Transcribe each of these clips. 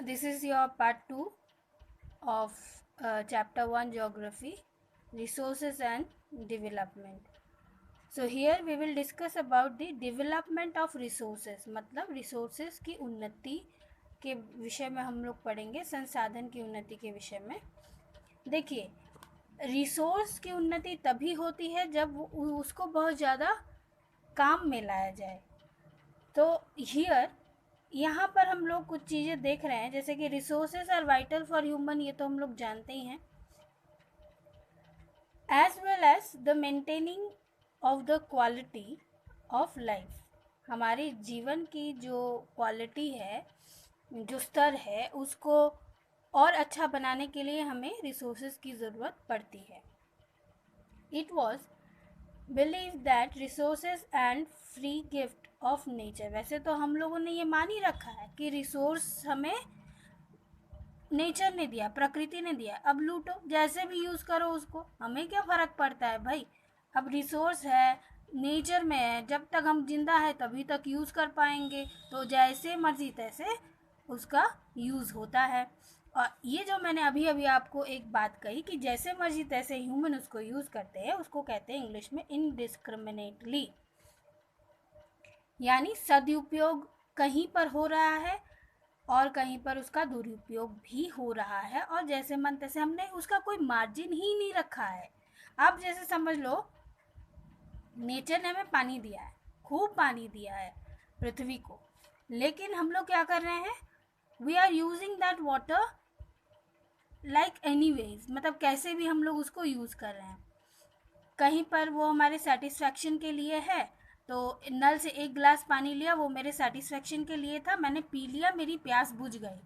This is your part 2 of chapter 1 geography, resources and development. So here we will discuss about the development of resources, मतलब resources की उन्नति के विषय में हम लोग पढ़ेंगे, संसाधन की उन्नति के विषय में। देखिए, रिसोर्स की उन्नति तभी होती है जब उसको बहुत ज़्यादा काम में लाया जाए। तो यहाँ पर हम लोग कुछ चीज़ें देख रहे हैं, जैसे कि resources are vital for human, ये तो हम लोग जानते ही हैं, as well as the maintaining of the quality of life. हमारी जीवन की जो क्वालिटी है, जो स्तर है, उसको और अच्छा बनाने के लिए हमें रिसोर्सेज की ज़रूरत पड़ती है। It was believe that resources and free gift of nature. वैसे तो हम लोगों ने ये मान ही रखा है कि रिसोर्स हमें नेचर ने दिया, प्रकृति ने दिया, अब लूटो, जैसे भी यूज़ करो उसको, हमें क्या फ़र्क पड़ता है भाई। अब रिसोर्स है, नेचर में है, जब तक हम जिंदा है तभी तक यूज़ कर पाएंगे, तो जैसे मर्जी तैसे उसका यूज़ होता है। और ये जो मैंने अभी अभी आपको एक बात कही कि जैसे मर्जी तैसे ह्यूमन उसको यूज़ करते हैं, उसको कहते हैं इंग्लिश में इनडिस्क्रिमिनेटली, यानी सदुपयोग कहीं पर हो रहा है और कहीं पर उसका दुरुपयोग भी हो रहा है, और जैसे मन तैसे हमने उसका कोई मार्जिन ही नहीं रखा है। अब जैसे समझ लो, नेचर ने हमें पानी दिया है, खूब पानी दिया है पृथ्वी को, लेकिन हम लोग क्या कर रहे हैं, we are using that water like anyways, मतलब कैसे भी हम लोग उसको यूज़ कर रहे हैं। कहीं पर वो हमारे सेटिस्फैक्शन के लिए है, तो नल से एक गिलास पानी लिया, वो मेरे सेटिस्फैक्शन के लिए था, मैंने पी लिया, मेरी प्यास बुझ गई।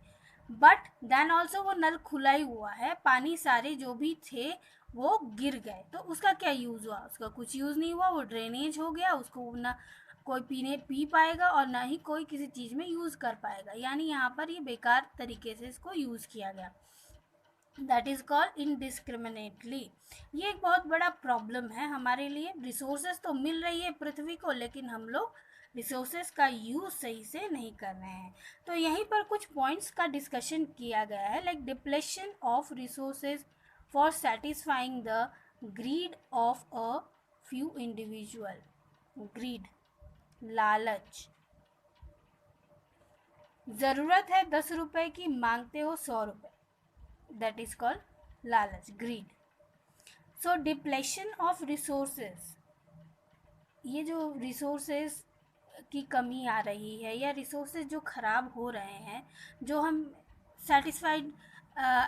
बट देन ऑल्सो वो नल खुला ही हुआ है, पानी सारे जो भी थे वो गिर गए, तो उसका क्या यूज़ हुआ? उसका कुछ यूज़ नहीं हुआ, वो ड्रेनेज हो गया, उसको ना कोई पी पाएगा और ना ही कोई किसी चीज़ में यूज़ कर पाएगा, यानी यहाँ पर ये बेकार तरीके से इसको यूज़ किया गया। That is called indiscriminately. ये एक बहुत बड़ा प्रॉब्लम है हमारे लिए। रिसोर्सेज तो मिल रही है पृथ्वी को, लेकिन हम लोग रिसोर्सेज का यूज़ सही से नहीं कर रहे हैं। तो यहीं पर कुछ पॉइंट्स का डिस्कशन किया गया है, like depletion of resources for satisfying the greed of a few individual. Greed, लालच। ज़रूरत है 10 रुपए की, मांगते हो 100 रुपए, that is called लालच, greed. So depletion of resources, ये जो रिसोर्सेज की कमी आ रही है या रिसोर्सेज जो ख़राब हो रहे हैं, जो हम सेटिस्फाइड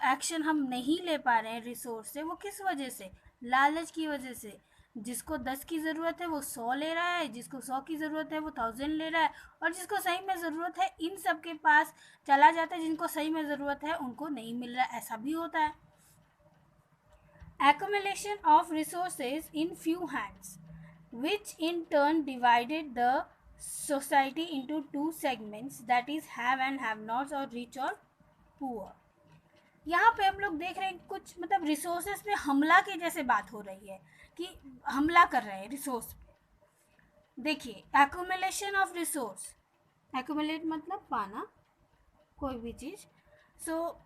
एक्शन हम नहीं ले पा रहे हैं रिसोर्स से, वो किस वजह से? लालच की वजह से। जिसको 10 की ज़रूरत है वो 100 ले रहा है, जिसको 100 की ज़रूरत है वो 1000 ले रहा है, और जिसको सही में ज़रूरत है इन सब के पास चला जाता है, जिनको सही में ज़रूरत है उनको नहीं मिल रहा है, ऐसा भी होता है। Accumulation of resources in few hands, which in turn divided the society into two segments, that is have and have nots, और rich और poor. यहाँ पे हम लोग देख रहे हैं कुछ, मतलब रिसोर्सेज पे हमला के जैसे बात हो रही है कि हमला कर रहे हैं रिसोर्स पे। देखिए, एक्यूमुलेशन ऑफ रिसोर्स, एक्यूमुलेट मतलब पाना कोई भी चीज़। सो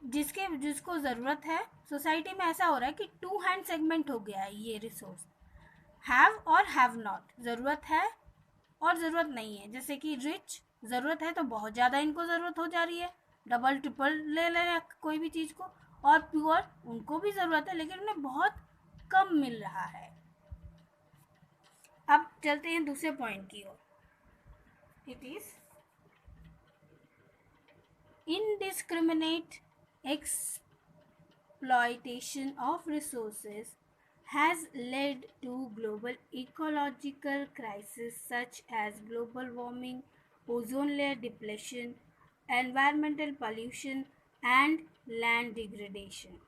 जिसको ज़रूरत है, सोसाइटी में ऐसा हो रहा है कि टू हैंड सेगमेंट हो गया है ये रिसोर्स, हैव और हैव नॉट। ज़रूरत है और ज़रूरत नहीं है, जैसे कि रिच ज़रूरत है तो बहुत ज़्यादा इनको ज़रूरत हो जा रही है, डबल ट्रिपल ले रहे हैं कोई भी चीज़ को, और प्योर उनको भी ज़रूरत है लेकिन उन्हें बहुत कम मिल रहा है। अब चलते हैं दूसरे पॉइंट की ओर। It is indiscriminate exploitation of resources has led to global ecological crises such as global warming, ozone layer depletion, environmental pollution, and land degradation.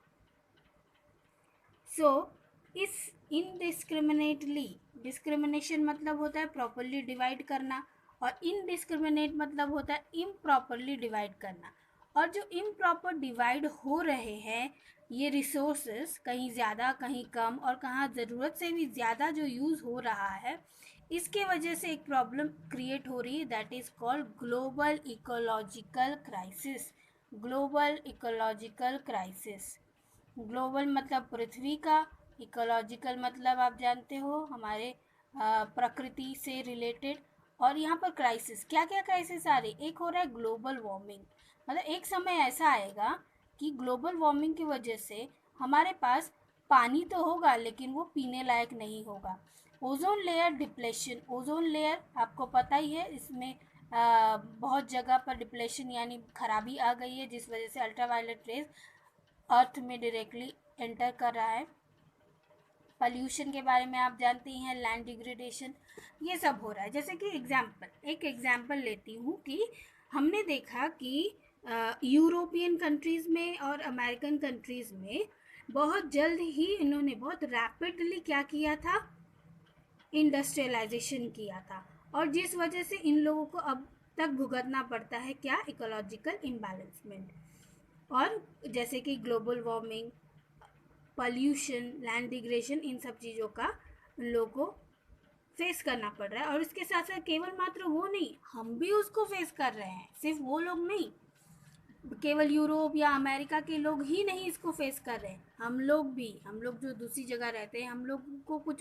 So, इस indiscriminately, discrimination मतलब होता है प्रॉपरली डिवाइड करना, और इनडिस्क्रिमिनेट मतलब होता है इम्प्रॉपरली डिवाइड करना। और जो इम्प्रॉपर डिवाइड हो रहे हैं ये रिसोर्सेस, कहीं ज़्यादा कहीं कम, और कहाँ ज़रूरत से भी ज़्यादा जो यूज़ हो रहा है, इसके वजह से एक प्रॉब्लम क्रिएट हो रही है, that is called global ecological crisis. Global ecological crisis. Global मतलब पृथ्वी का, इकोलॉजिकल मतलब आप जानते हो हमारे प्रकृति से रिलेटेड। और यहाँ पर क्राइसिस, क्या क्या क्राइसिस आ रही, एक हो रहा है ग्लोबल वार्मिंग, मतलब एक समय ऐसा आएगा कि ग्लोबल वार्मिंग की वजह से हमारे पास पानी तो होगा लेकिन वो पीने लायक नहीं होगा। Ozone layer depletion, ozone layer आपको पता ही है, इसमें बहुत जगह पर डिप्लेशन यानी खराबी आ गई है, जिस वजह से अल्ट्रावायलेट रेज अर्थ में डायरेक्टली एंटर कर रहा है। पॉल्यूशन के बारे में आप जानते ही हैं, लैंड डिग्रेडेशन, ये सब हो रहा है। जैसे कि एक एग्जांपल लेती हूँ कि हमने देखा कि यूरोपियन कंट्रीज़ में और अमेरिकन कंट्रीज़ में बहुत जल्द ही इन्होंने बहुत रैपिडली क्या किया था, इंडस्ट्रियलाइजेशन किया था, और जिस वजह से इन लोगों को अब तक भुगतना पड़ता है क्या, इकोलॉजिकल इम्बैलेंसमेंट। और जैसे कि global warming, pollution, land degradation, इन सब चीज़ों का उन लोगों को फेस करना पड़ रहा है। और इसके साथ साथ केवल मात्र वो नहीं, हम भी उसको फेस कर रहे हैं, सिर्फ वो लोग नहीं, केवल यूरोप या अमेरिका के लोग ही नहीं इसको फेस कर रहे हैं, हम लोग भी, हम लोग जो दूसरी जगह रहते हैं, हम लोग को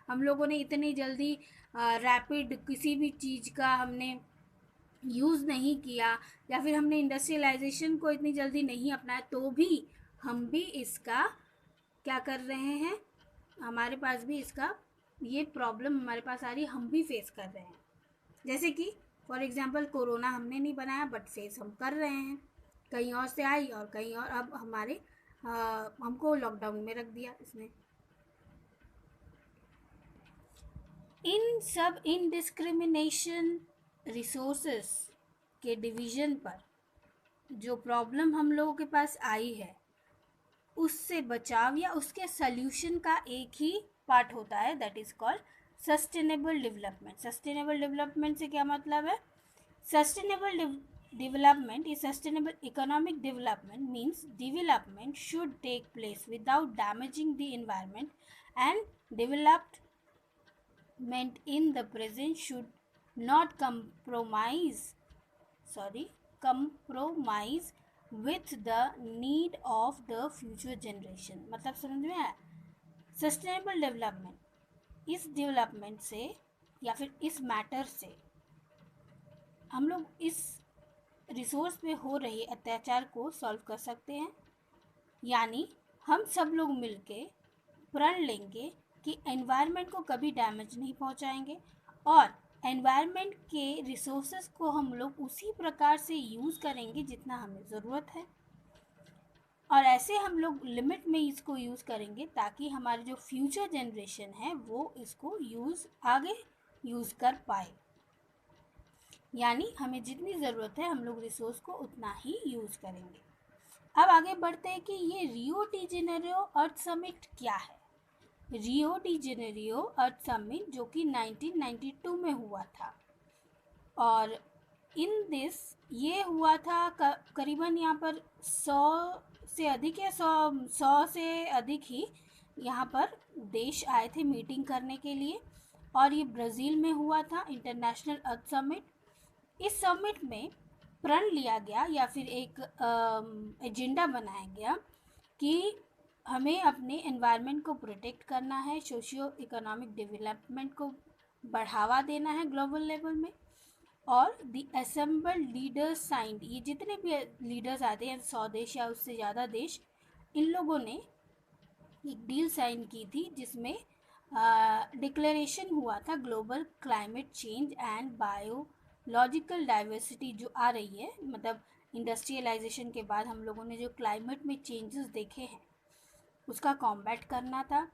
हम लोगों ने इतनी जल्दी रैपिड किसी भी चीज़ का हमने यूज़ नहीं किया, या फिर हमने इंडस्ट्रियलाइजेशन को इतनी जल्दी नहीं अपनाया, तो भी हम भी इसका क्या कर रहे हैं, हमारे पास भी इसका ये प्रॉब्लम हमारे पास आ रही, हम भी फेस कर रहे हैं। जैसे कि फॉर एग्जांपल कोरोना हमने नहीं बनाया बट फेस हम कर रहे हैं, कहीं और से आई और कहीं और, अब हमारे हमको लॉकडाउन में रख दिया इसने। इन सब इनडिस्क्रिमिनेशन रिसोर्सेस के डिवीज़न पर जो प्रॉब्लम हम लोगों के पास आई है, उससे बचाव या उसके सल्यूशन का एक ही पार्ट होता है, that is called sustainable development. Sustainable development से क्या मतलब है, sustainable development is sustainable economic development means development should take place without damaging the environment, and development in the present should not compromise with the need of the future generation। मतलब समझ में आया, sustainable development, इस development से या फिर इस matter से हम लोग इस रिसोर्स पे हो रहे अत्याचार को सॉल्व कर सकते हैं। यानी हम सब लोग मिलके प्रण लेंगे कि एनवायरनमेंट को कभी डैमेज नहीं पहुंचाएंगे, और एनवायरनमेंट के रिसोर्सेज को हम लोग उसी प्रकार से यूज़ करेंगे जितना हमें ज़रूरत है, और ऐसे हम लोग लिमिट में इसको यूज़ करेंगे ताकि हमारे जो फ्यूचर जनरेशन है वो इसको आगे यूज़ कर पाए। यानी हमें जितनी ज़रूरत है हम लोग रिसोर्स को उतना ही यूज़ करेंगे। अब आगे बढ़ते हैं कि ये रियो डी जेनेरियो अर्थ समिट क्या है। रियो डी जेनेरियो अर्थ समिट जो कि 1992 में हुआ था, और इन दिस ये हुआ था करीबन यहाँ पर 100 से अधिक या 100 से अधिक ही यहाँ पर देश आए थे मीटिंग करने के लिए, और ये ब्राज़ील में हुआ था, इंटरनेशनल अर्थ समिट। इस समिट में प्रण लिया गया या फिर एक एजेंडा बनाया गया कि हमें अपने एनवायरनमेंट को प्रोटेक्ट करना है, सोशियो इकोनॉमिक डेवलपमेंट को बढ़ावा देना है ग्लोबल लेवल में। और द असेंबल्ड लीडर्स साइंड, ये जितने भी लीडर्स आते हैं 100 देश या उससे ज़्यादा देश, इन लोगों ने एक डील साइन की थी जिसमें डिक्लेरेशन हुआ था global climate change and biological diversity जो आ रही है, मतलब इंडस्ट्रियलाइजेशन के बाद हम लोगों ने जो क्लाइमेट में चेंजेस देखे हैं उसका कॉम्बैट करना था,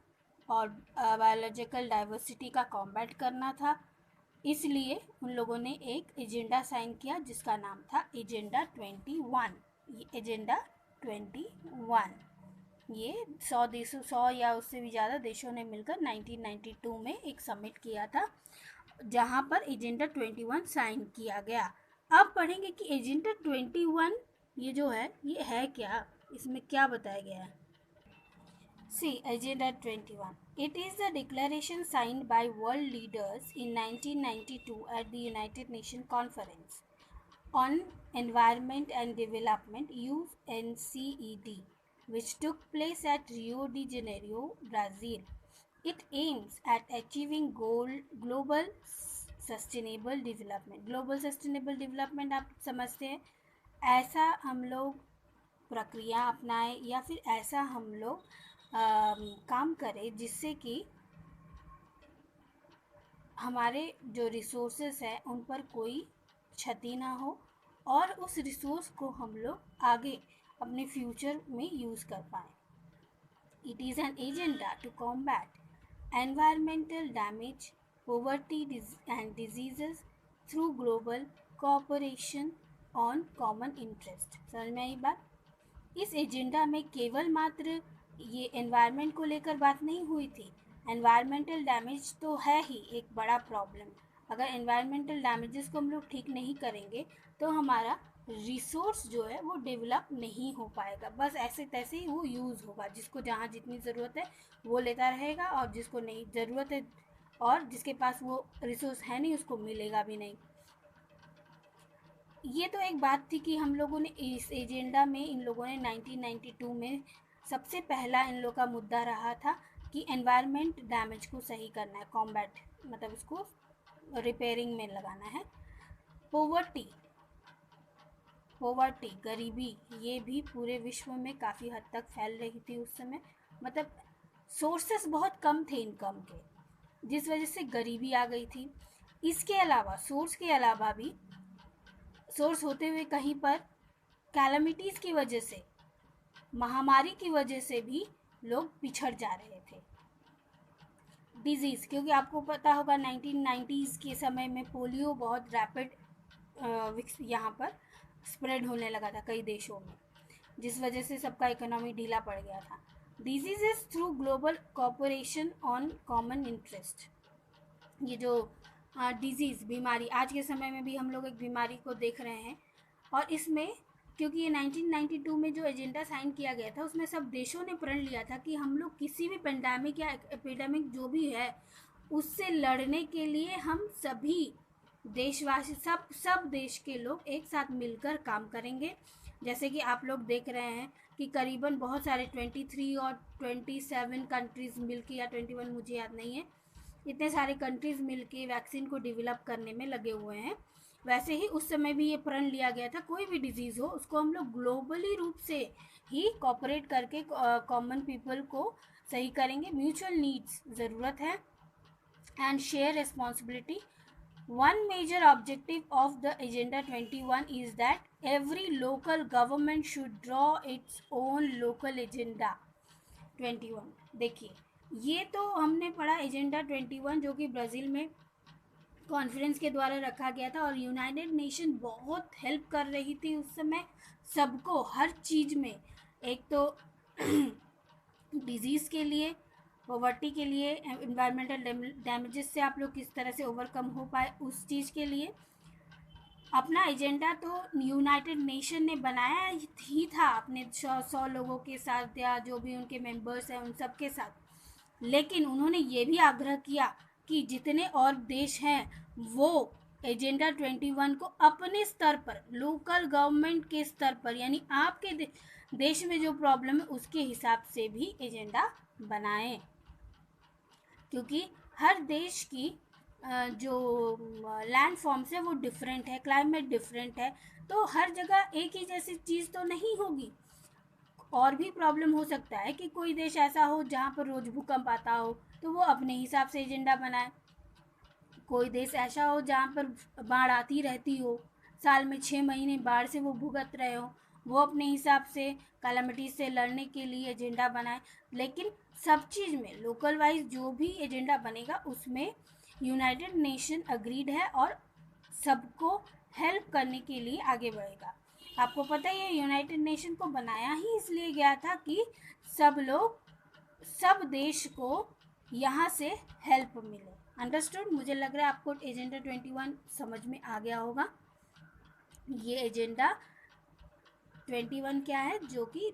और बायोलॉजिकल डाइवर्सिटी का कॉम्बैट करना था। इसलिए उन लोगों ने एक एजेंडा साइन किया जिसका नाम था एजेंडा 21। ये एजेंडा 21 ये 100 देशों, 100 या उससे भी ज़्यादा देशों ने मिलकर 1992 में एक समिट किया था जहाँ पर एजेंडा 21 साइन किया गया। अब पढ़ेंगे कि एजेंडा 21 ये जो है ये है क्या, इसमें क्या बताया गया है। See, Agenda 21. It is the declaration signed by world leaders in 1992 at the United Nations Conference on Environment and Development UNCED, which took place at Rio de Janeiro, Brazil. It aims at achieving global sustainable development. Global sustainable development आप समझते हैं, ऐसा हम लोग प्रक्रिया अपनाएं या फिर ऐसा हम लोग काम करें जिससे कि हमारे जो रिसोर्सेस हैं उन पर कोई क्षति ना हो और उस रिसोर्स को हम लोग आगे अपने फ्यूचर में यूज़ कर पाएँ. It is an agenda to combat environmental damage, poverty and diseases through global cooperation on common interest. समझ में आई बात? इस एजेंडा में केवल मात्र ये एनवायरनमेंट को लेकर बात नहीं हुई थी. एनवायरमेंटल डैमेज तो है ही एक बड़ा प्रॉब्लम. अगर एनवायरमेंटल डैमेजेस को हम लोग ठीक नहीं करेंगे तो हमारा रिसोर्स जो है वो डेवलप नहीं हो पाएगा. बस ऐसे तैसे ही वो यूज़ होगा. जिसको जहाँ जितनी ज़रूरत है वो लेता रहेगा और जिसको नहीं ज़रूरत है और जिसके पास वो रिसोर्स है नहीं उसको मिलेगा भी नहीं. ये तो एक बात थी कि हम लोगों ने इस एजेंडा में इन लोगों ने 1992 में सबसे पहला इन लोग का मुद्दा रहा था कि एनवायरनमेंट डैमेज को सही करना है, कॉम्बैट मतलब उसको रिपेयरिंग में लगाना है. पोवर्टी गरीबी ये भी पूरे विश्व में काफ़ी हद तक फैल रही थी उस समय. मतलब सोर्सेस बहुत कम थे इनकम के, जिस वजह से गरीबी आ गई थी. इसके अलावा सोर्स के अलावा भी सोर्स होते हुए कहीं पर कैलमिटीज़ की वजह से, महामारी की वजह से भी लोग पिछड़ जा रहे थे. डिजीज़, क्योंकि आपको पता होगा 1990s के समय में पोलियो बहुत रैपिड यहाँ पर स्प्रेड होने लगा था कई देशों में, जिस वजह से सबका इकोनॉमी ढीला पड़ गया था. Diseases through global cooperation on common interest. ये जो डिज़ीज़ बीमारी आज के समय में भी हम लोग एक बीमारी को देख रहे हैं और इसमें क्योंकि ये 1992 में जो एजेंडा साइन किया गया था उसमें सब देशों ने प्रण लिया था कि हम लोग किसी भी पेंडेमिक या एपिडेमिक जो भी है उससे लड़ने के लिए हम सभी देशवासी सब देश के लोग एक साथ मिलकर काम करेंगे. जैसे कि आप लोग देख रहे हैं कि करीबन बहुत सारे 23 और 27 कंट्रीज़ मिलके या 21 मुझे याद नहीं है, इतने सारे कंट्रीज़ मिलके वैक्सीन को डेवलप करने में लगे हुए हैं. वैसे ही उस समय भी ये प्रण लिया गया था कोई भी डिजीज़ हो उसको हम लोग ग्लोबली रूप से ही कॉपरेट करके कॉमन पीपल को सही करेंगे. म्यूचुअल नीड्स ज़रूरत है and share responsibility. One major objective of the Agenda 21 is that every local government should draw its own local agenda 21. देखिए ये तो हमने पढ़ा एजेंडा 21 जो कि ब्राज़ील में कॉन्फ्रेंस के द्वारा रखा गया था और यूनाइटेड नेशन बहुत हेल्प कर रही थी उस समय सबको हर चीज़ में. एक तो डिजीज़ के लिए, पॉवर्टी के लिए, एनवायरमेंटल डैमेजेस से आप लोग किस तरह से ओवरकम हो पाए उस चीज़ के लिए अपना एजेंडा तो यूनाइटेड नेशन ने बनाया ही था अपने 100 लोगों के साथ या जो भी उनके मेंबर्स हैं उन सब के साथ. लेकिन उन्होंने ये भी आग्रह किया कि जितने और देश हैं वो एजेंडा 21 को अपने स्तर पर, लोकल गवर्नमेंट के स्तर पर, यानी आपके देश में जो प्रॉब्लम है उसके हिसाब से भी एजेंडा बनाएं. क्योंकि हर देश की जो लैंड फॉर्म्स है वो डिफरेंट है, क्लाइमेट डिफरेंट है, तो हर जगह एक ही जैसी चीज़ तो नहीं होगी. और भी प्रॉब्लम हो सकता है कि कोई देश ऐसा हो जहाँ पर रोज़ भूकंप आता हो तो वो अपने हिसाब से एजेंडा बनाए. कोई देश ऐसा हो जहाँ पर बाढ़ आती रहती हो, साल में 6 महीने बाढ़ से वो भुगत रहे हो, वो अपने हिसाब से कैलामिटी से लड़ने के लिए एजेंडा बनाए. लेकिन सब चीज़ में लोकल वाइज जो भी एजेंडा बनेगा उसमें यूनाइटेड नेशन अग्रीड है और सबको हेल्प करने के लिए आगे बढ़ेगा. आपको पता ही है यूनाइटेड नेशन को बनाया ही इसलिए गया था कि सब देश को यहाँ से हेल्प मिले. अंडरस्टूड? मुझे लग रहा है आपको एजेंडा 21 समझ में आ गया होगा. ये एजेंडा 21 क्या है जो कि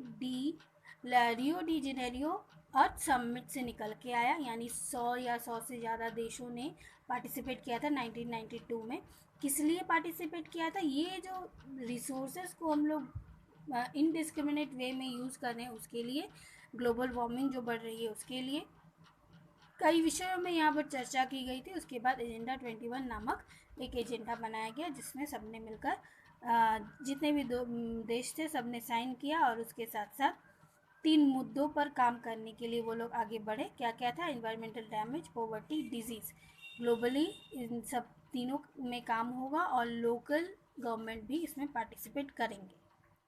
रियो डी जेनेरियो अर्थ समिट से निकल के आया, यानी 100 या 100 से ज़्यादा देशों ने पार्टिसिपेट किया था 1992 में। किस लिए पार्टिसिपेट किया था? ये जो रिसोर्सेज को हम लोग इनडिस्क्रिमिनेट वे में यूज़ कर रहे हैं उसके लिए, ग्लोबल वार्मिंग जो बढ़ रही है उसके लिए, कई विषयों में यहाँ पर चर्चा की गई थी। उसके बाद एजेंडा 21 नामक एक एजेंडा बनाया गया जिसमें सबने मिलकर जितने भी देश थे सबने साइन किया, और उसके साथ साथ 3 मुद्दों पर काम करने के लिए वो लोग आगे बढ़े। क्या क्या था? Environmental damage, poverty, disease. Globally इन सब तीनों में काम होगा और लोकल गवर्नमेंट भी इसमें पार्टिसिपेट करेंगे।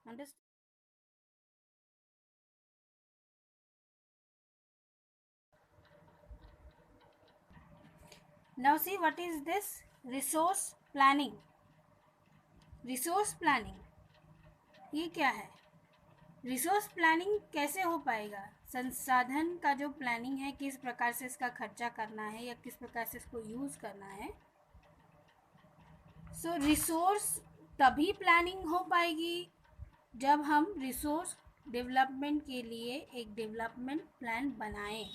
Understand? Now see what is this resource planning. Resource planning ये क्या है? रिसोर्स प्लानिंग कैसे हो पाएगा? संसाधन का जो प्लानिंग है, किस प्रकार से इसका खर्चा करना है या किस प्रकार से इसको यूज़ करना है। सो रिसोर्स तभी प्लानिंग हो पाएगी जब हम रिसोर्स डेवलपमेंट के लिए एक डेवलपमेंट प्लान बनाएं,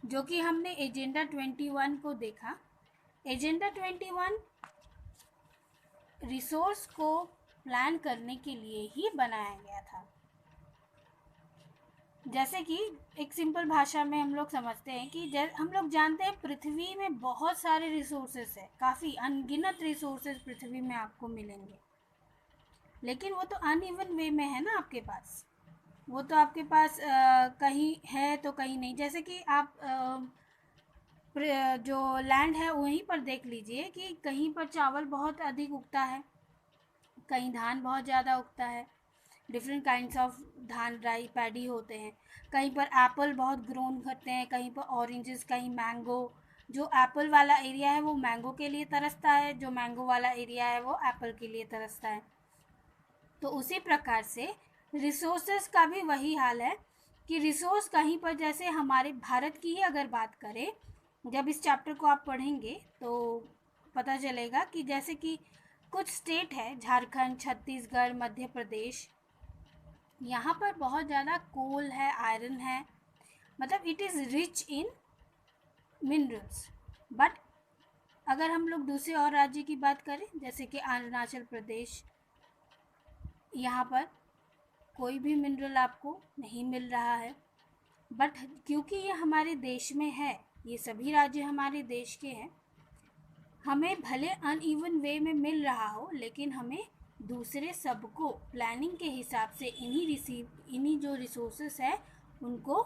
जो कि हमने एजेंडा 21 को देखा। एजेंडा 21 रिसोर्स को प्लान करने के लिए ही बनाया गया था। जैसे कि एक सिंपल भाषा में हम लोग समझते हैं कि हम लोग जानते हैं पृथ्वी में बहुत सारे रिसोर्सेस है, काफ़ी अनगिनत रिसोर्सेस पृथ्वी में आपको मिलेंगे, लेकिन वो तो अनइवन वे में है ना आपके पास। वो तो आपके पास कहीं है तो कहीं नहीं। जैसे कि आप जो लैंड है वहीं पर देख लीजिए कि कहीं पर चावल बहुत अधिक उगता है, कहीं धान बहुत ज़्यादा उगता है, डिफरेंट काइंड्स ऑफ धान, राई, पैडी होते हैं। कहीं पर एप्पल बहुत ग्रोन करते हैं, कहीं पर ऑरेंजेस, कहीं मैंगो। जो एप्पल वाला एरिया है वो मैंगो के लिए तरसता है, जो मैंगो वाला एरिया है वो एप्पल के लिए तरसता है। तो उसी प्रकार से रिसोर्सेस का भी वही हाल है कि रिसोर्स कहीं पर, जैसे हमारे भारत की ही अगर बात करें, जब इस चैप्टर को आप पढ़ेंगे तो पता चलेगा कि जैसे कि कुछ स्टेट है, झारखंड, छत्तीसगढ़, मध्य प्रदेश, यहाँ पर बहुत ज़्यादा कोल है, आयरन है, मतलब it is rich in minerals. But अगर हम लोग दूसरे और राज्य की बात करें, जैसे कि अरुणाचल प्रदेश, यहाँ पर कोई भी मिनरल आपको नहीं मिल रहा है। बट क्योंकि ये हमारे देश में है, ये सभी राज्य हमारे देश के हैं, हमें भले अनइवन वे में मिल रहा हो, लेकिन हमें दूसरे सबको प्लानिंग के हिसाब से इन्हीं जो रिसोर्सेस है उनको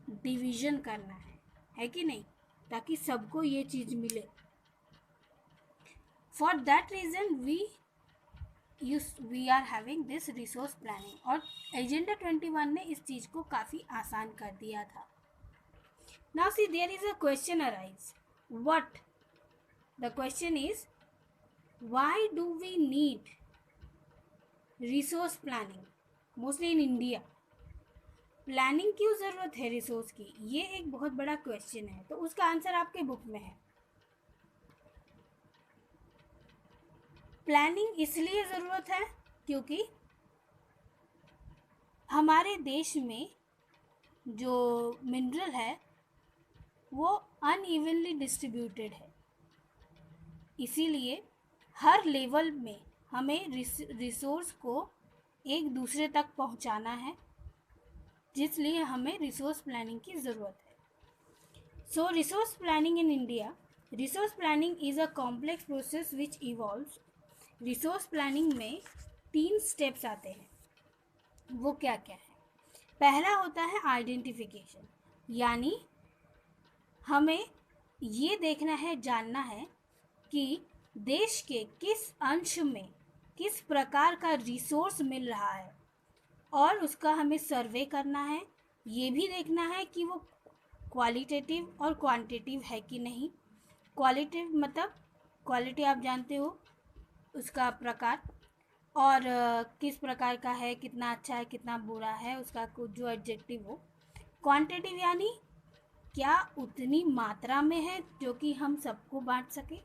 डिवीज़न करना है कि नहीं, ताकि सबको ये चीज़ मिले। For that reason we are having this resource planning, और एजेंडा 21 ने इस चीज़ को काफ़ी आसान कर दिया था। Now see there is a question arise. What the question is, why do we need resource planning mostly in India? Planning क्यों ज़रूरत है रिसोर्स की? ये एक बहुत बड़ा क्वेश्चन है, तो उसका आंसर आपके बुक में है। प्लानिंग इसलिए ज़रूरत है क्योंकि हमारे देश में जो मिनरल है वो अनइवनली डिस्ट्रीब्यूटेड है, इसीलिए हर लेवल में हमें रिसोर्स को एक दूसरे तक पहुंचाना है, जिसलिए हमें रिसोर्स प्लानिंग की ज़रूरत है। So resource planning in India, resource planning is a complex process which involves. Resource planning में 3 स्टेप्स आते हैं। वो क्या क्या है? पहला होता है आइडेंटिफिकेशन, यानी हमें ये देखना है, जानना है कि देश के किस अंश में किस प्रकार का रिसोर्स मिल रहा है, और उसका हमें सर्वे करना है। ये भी देखना है कि वो क्वालिटेटिव और क्वांटिटेटिव है कि नहीं। क्वालिटेटिव मतलब क्वालिटी आप जानते हो, उसका प्रकार, और किस प्रकार का है, कितना अच्छा है, कितना बुरा है, उसका कुछ जो एडजेक्टिव हो। क्वांटिटेटिव यानी क्या उतनी मात्रा में है जो कि हम सबको बांट सके।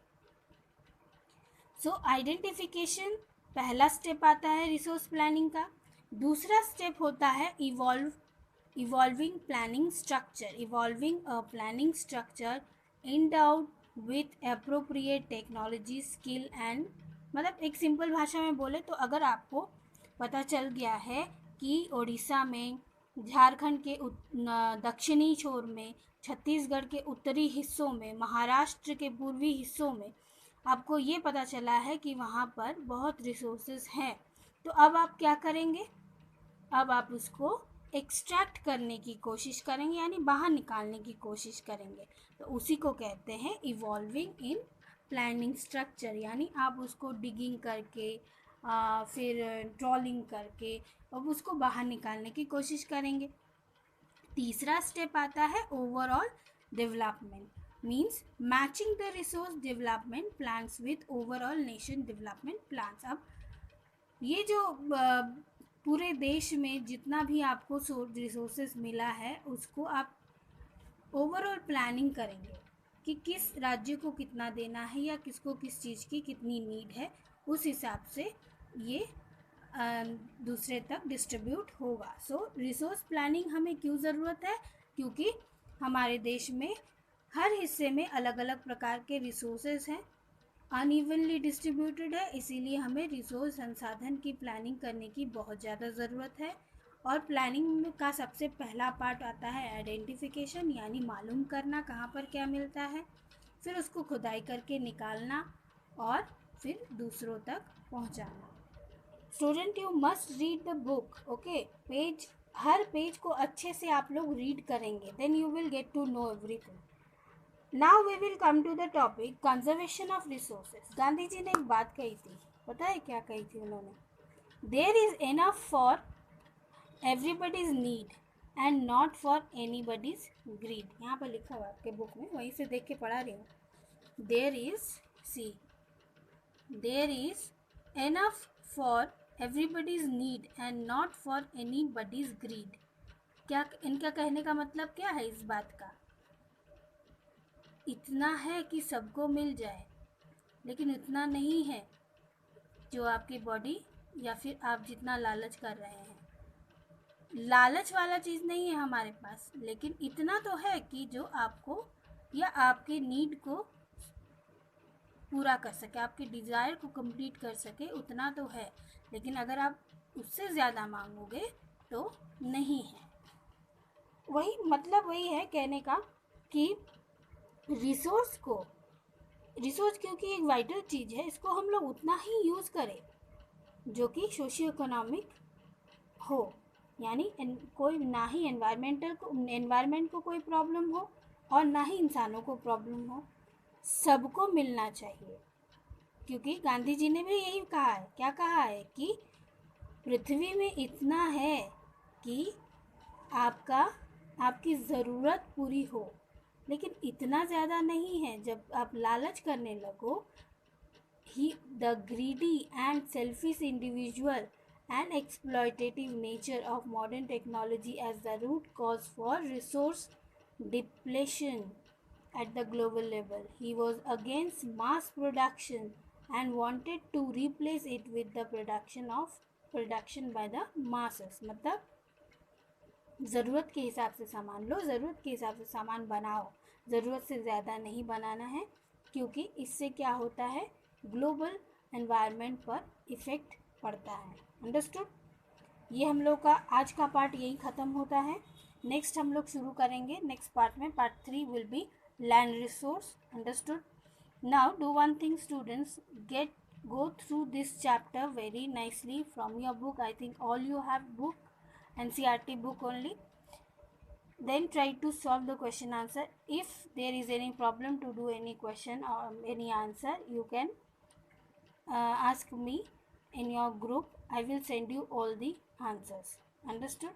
सो आइडेंटिफिकेशन पहला स्टेप आता है रिसोर्स प्लानिंग का। दूसरा स्टेप होता है evolve evolving planning structure, evolving a planning structure endowed with appropriate technology skill and, मतलब एक सिंपल भाषा में बोले तो अगर आपको पता चल गया है कि उड़ीसा में, झारखंड के दक्षिणी छोर में, छत्तीसगढ़ के उत्तरी हिस्सों में, महाराष्ट्र के पूर्वी हिस्सों में आपको ये पता चला है कि वहाँ पर बहुत रिसोर्सेज हैं, तो अब आप क्या करेंगे? अब आप उसको एक्सट्रैक्ट करने की कोशिश करेंगे, यानी बाहर निकालने की कोशिश करेंगे। तो उसी को कहते हैं इवॉल्विंग इन प्लानिंग स्ट्रक्चर, यानी आप उसको डिगिंग करके फिर ट्रॉलिंग करके अब उसको बाहर निकालने की कोशिश करेंगे। तीसरा स्टेप आता है overall development, means matching the resource development plans with overall nation development plans. अब ये जो पूरे देश में जितना भी आपको रिसोर्सेज मिला है उसको आप ओवरऑल प्लानिंग करेंगे कि किस राज्य को कितना देना है या किसको किस चीज़ की कितनी नीड है, उस हिसाब से ये दूसरे तक डिस्ट्रीब्यूट होगा। सो रिसोर्स प्लानिंग हमें क्यों ज़रूरत है? क्योंकि हमारे देश में हर हिस्से में अलग अलग प्रकार के रिसोर्सेज हैं, अनइवनली डिस्ट्रीब्यूटेड है, इसीलिए हमें रिसोर्स संसाधन की प्लानिंग करने की बहुत ज़्यादा ज़रूरत है। और प्लानिंग का सबसे पहला पार्ट आता है आइडेंटिफिकेशन, यानी मालूम करना कहाँ पर क्या मिलता है, फिर उसको खुदाई करके निकालना और फिर दूसरों तक पहुँचाना। Student you must read the book, okay. Page, हर पेज को अच्छे से आप लोग रीड करेंगे, then you will get to know everything. Now we will come to the topic conservation of resources. Gandhi ji ने एक बात कही थी, पता है क्या कही थी उन्होंने? There is enough for everybody's need and not for anybody's greed. यहाँ पर लिखा हुआ आपके बुक में, वहीं से देख के पढ़ा रही हूँ। There is, see, there is enough for everybody's need and not for anybody's greed. क्या इनका कहने का मतलब क्या है इस बात का? इतना है कि सबको मिल जाए, लेकिन उतना नहीं है जो आपकी बॉडी या फिर आप जितना लालच कर रहे हैं। लालच वाला चीज़ नहीं है हमारे पास, लेकिन इतना तो है कि जो आपको या आपके नीड को पूरा कर सके, आपके डिज़ायर को कंप्लीट कर सके, उतना तो है। लेकिन अगर आप उससे ज़्यादा मांगोगे तो नहीं है। वही मतलब वही है कहने का कि रिसोर्स क्योंकि एक वाइटल चीज़ है, इसको हम लोग उतना ही यूज़ करें जो कि सोशियो इकोनॉमिक हो, यानी कोई ना ही एनवायरनमेंट को कोई प्रॉब्लम हो और ना ही इंसानों को प्रॉब्लम हो, सबको मिलना चाहिए। क्योंकि गांधी जी ने भी यही कहा है, क्या कहा है कि पृथ्वी में इतना है कि आपकी ज़रूरत पूरी हो, लेकिन इतना ज़्यादा नहीं है। जब आप लालच करने लगो, the greedy and selfish individual and exploitative nature of modern technology as the root cause for resource depletion at the global level. He was against mass production and wanted to replace it with the production by the masses। मतलब ज़रूरत के हिसाब से सामान लो, ज़रूरत के हिसाब से सामान बनाओ, ज़रूरत से ज़्यादा नहीं बनाना है, क्योंकि इससे क्या होता है, ग्लोबल एनवायरनमेंट पर इफ़ेक्ट पड़ता है। अंडरस्टूड? ये हम लोग का आज का पार्ट यही ख़त्म होता है। नेक्स्ट हम लोग शुरू करेंगे नेक्स्ट पार्ट में। Part 3 will be land resource. Understood? Now do one thing students, go through this chapter very nicely from your book. I think all you have book, NCERT book only. Then try to solve the question answer. If there is any problem to do any question or any answer, you can ask me in your group. I will send you all the answers. Understood?